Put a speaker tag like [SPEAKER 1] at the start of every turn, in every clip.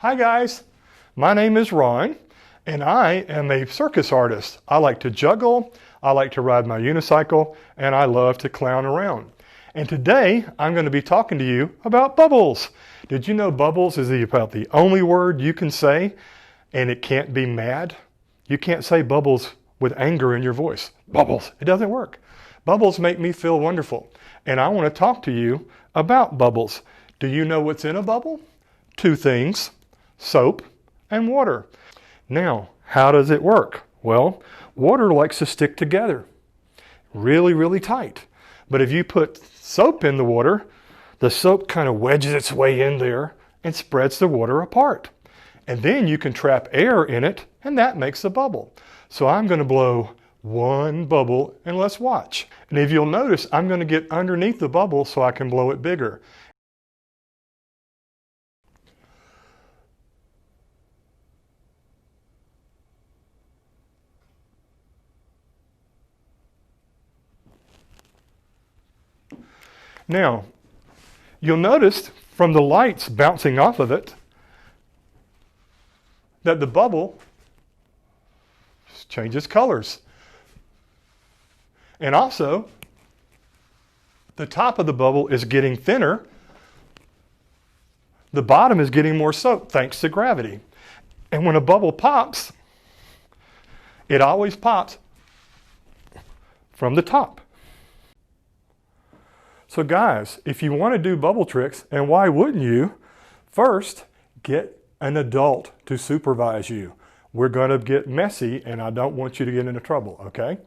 [SPEAKER 1] Hi guys, my name is Ron and I am a circus artist. I like to juggle, I like to ride my unicycle, and I love to clown around. And today I'm going to be talking to you about bubbles. Did you know bubbles is about the only word you can say and it can't be mad? You can't say bubbles with anger in your voice. Bubbles, it doesn't work. Bubbles make me feel wonderful. And I want to talk to you about bubbles. Do you know what's in a bubble? Two things, soap and water. Now, how does it work? Well, water likes to stick together really, really tight. But if you put soap in the water, the soap kind of wedges its way in there and spreads the water apart. And then you can trap air in it and that makes a bubble. So I'm going to blow one bubble and let's watch. And if you'll notice, I'm going to get underneath the bubble so I can blow it bigger. Now, you'll notice from the lights bouncing off of it that the bubble changes colors. And also, the top of the bubble is getting thinner. The bottom is getting more soap thanks to gravity. And when a bubble pops, it always pops from the top. So guys, if you want to do bubble tricks, and why wouldn't you, first get an adult to supervise you. We're going to get messy and I don't want you to get into trouble, okay?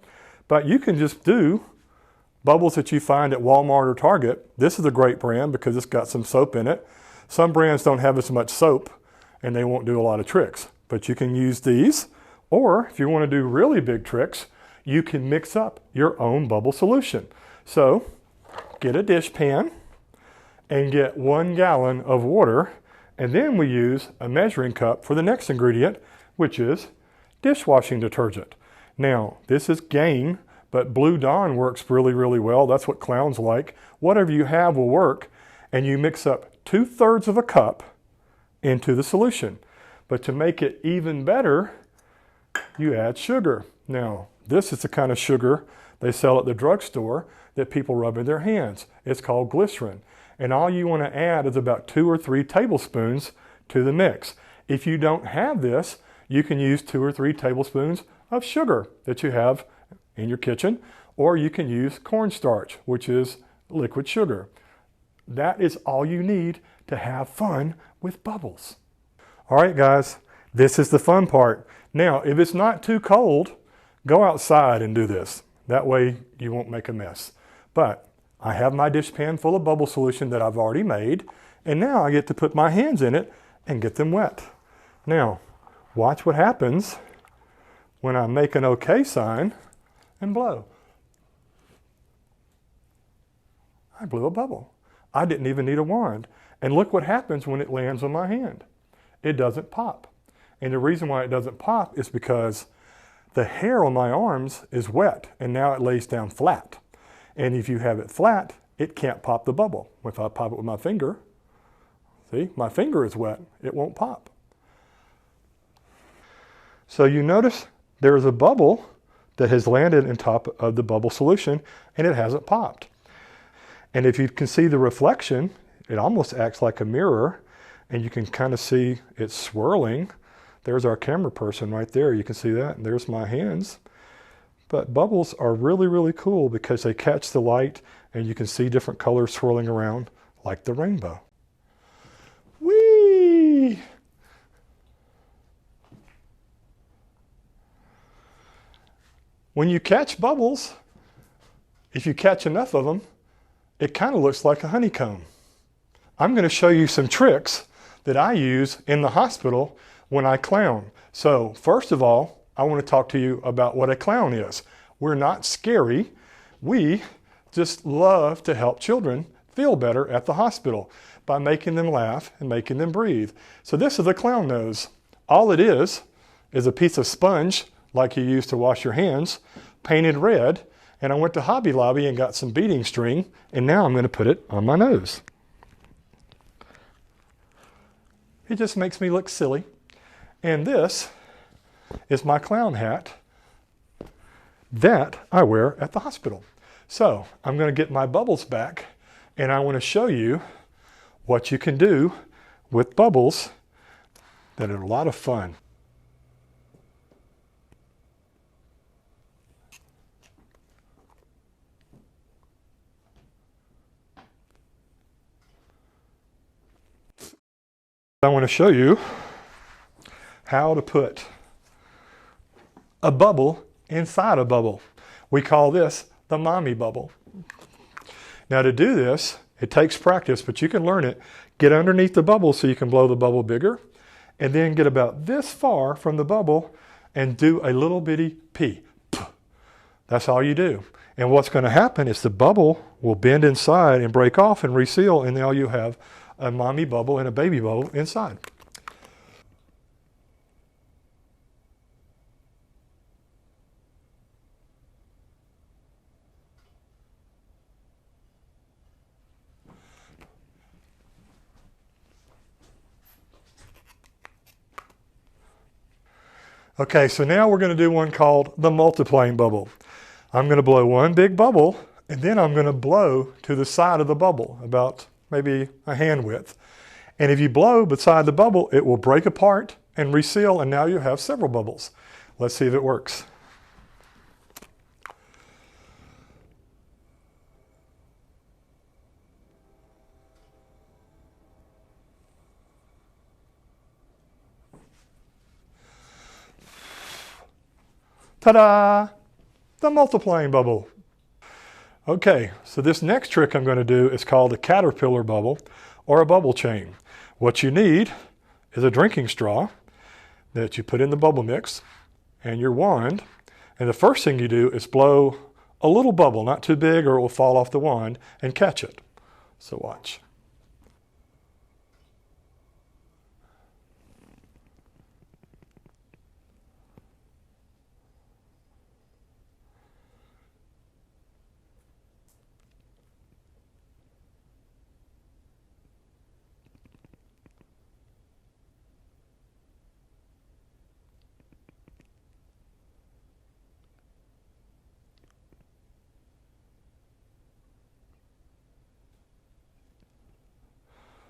[SPEAKER 1] But you can just do bubbles that you find at Walmart or Target. This is a great brand because it's got some soap in it. Some brands don't have as much soap and they won't do a lot of tricks. But you can use these, or if you want to do really big tricks, you can mix up your own bubble solution. So, get a dish pan and get 1 gallon of water, and then we use a measuring cup for the next ingredient, which is dishwashing detergent. Now, this is Gain, but Blue Dawn works really, really well. That's what clowns like. Whatever you have will work, and you mix up 2/3 of a cup into the solution. But to make it even better, you add sugar. Now, this is the kind of sugar they sell at the drugstore that people rub in their hands. It's called glycerin. And all you want to add is about 2 or 3 tablespoons to the mix. If you don't have this, you can use 2 or 3 tablespoons of sugar that you have in your kitchen, or you can use cornstarch, which is liquid sugar. That is all you need to have fun with bubbles. All right, guys, this is the fun part. Now, if it's not too cold, go outside and do this. That way you won't make a mess. But I have my dish pan full of bubble solution that I've already made, and now I get to put my hands in it and get them wet. Now, watch what happens when I make an okay sign and blow. I blew a bubble. I didn't even need a wand. And look what happens when it lands on my hand. It doesn't pop. And the reason why it doesn't pop is because the hair on my arms is wet and now it lays down flat. And if you have it flat, it can't pop the bubble. If I pop it with my finger, see, my finger is wet, it won't pop. So you notice there is a bubble that has landed on top of the bubble solution and it hasn't popped. And if you can see the reflection, it almost acts like a mirror and you can kind of see it swirling. There's our camera person right there. You can see that. And there's my hands. But bubbles are really, really cool because they catch the light and you can see different colors swirling around like the rainbow. Whee! When you catch bubbles, if you catch enough of them, it kind of looks like a honeycomb. I'm going to show you some tricks that I use in the hospital when I clown. So first of all, I want to talk to you about what a clown is. We're not scary. We just love to help children feel better at the hospital by making them laugh and making them breathe. So this is a clown nose. All it is a piece of sponge like you use to wash your hands, painted red, and I went to Hobby Lobby and got some beading string, and now I'm going to put it on my nose. It just makes me look silly. And this is my clown hat that I wear at the hospital. So I'm going to get my bubbles back, and I want to show you what you can do with bubbles that are a lot of fun. I want to show you how to put a bubble inside a bubble. We call this the mommy bubble. Now to do this, it takes practice, but you can learn it. Get underneath the bubble so you can blow the bubble bigger, and then get about this far from the bubble and do a little bitty P. That's all you do. And what's going to happen is the bubble will bend inside and break off and reseal, and now you have a mommy bubble and a baby bubble inside. Okay, so now we're going to do one called the multiplying bubble. I'm going to blow one big bubble, and then I'm going to blow to the side of the bubble, about maybe a hand width. And if you blow beside the bubble, it will break apart and reseal, and now you have several bubbles. Let's see if it works. Ta-da! The multiplying bubble. Okay, so this next trick I'm going to do is called a caterpillar bubble or a bubble chain. What you need is a drinking straw that you put in the bubble mix and your wand. And the first thing you do is blow a little bubble, not too big or it will fall off the wand, and catch it. So watch.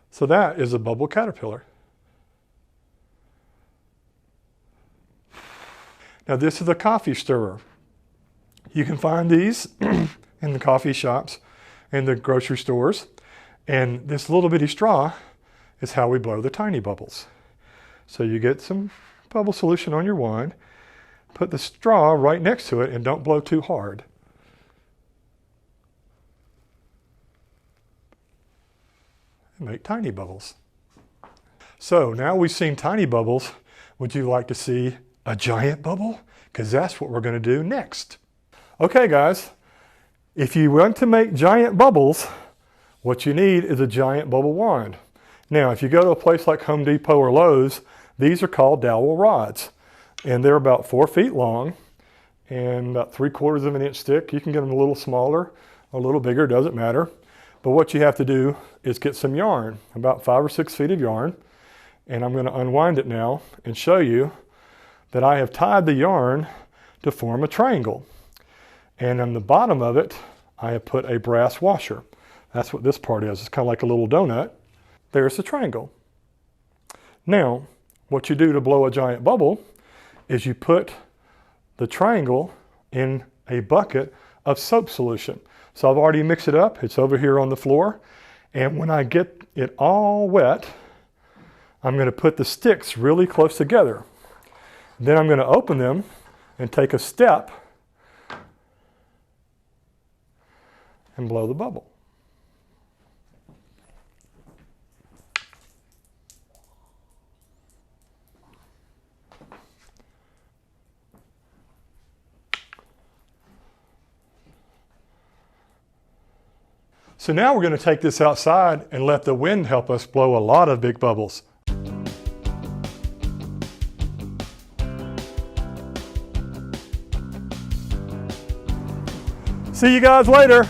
[SPEAKER 1] So that is a bubble caterpillar. Now this is a coffee stirrer. You can find these in the coffee shops and the grocery stores. And this little bitty straw is how we blow the tiny bubbles. So you get some bubble solution on your wand, put the straw right next to it, and don't blow too hard. And make tiny bubbles. So now we've seen tiny bubbles. Would you like to see a giant bubble? Because that's what we're going to do next. Okay guys, if you want to make giant bubbles, what you need is a giant bubble wand. Now if you go to a place like Home Depot or Lowe's, these are called dowel rods. And they're about 4 feet long and about 3/4 of an inch thick. You can get them a little smaller, a little bigger, doesn't matter. But what you have to do is get some yarn, about 5 or 6 feet of yarn. And I'm going to unwind it now and show you that I have tied the yarn to form a triangle. And on the bottom of it, I have put a brass washer. That's what this part is. It's kind of like a little donut. There's the triangle. Now, what you do to blow a giant bubble is you put the triangle in a bucket of soap solution. So I've already mixed it up. It's over here on the floor. And when I get it all wet, I'm going to put the sticks really close together. Then I'm going to open them and take a step and blow the bubble. So now we're going to take this outside and let the wind help us blow a lot of big bubbles. See you guys later.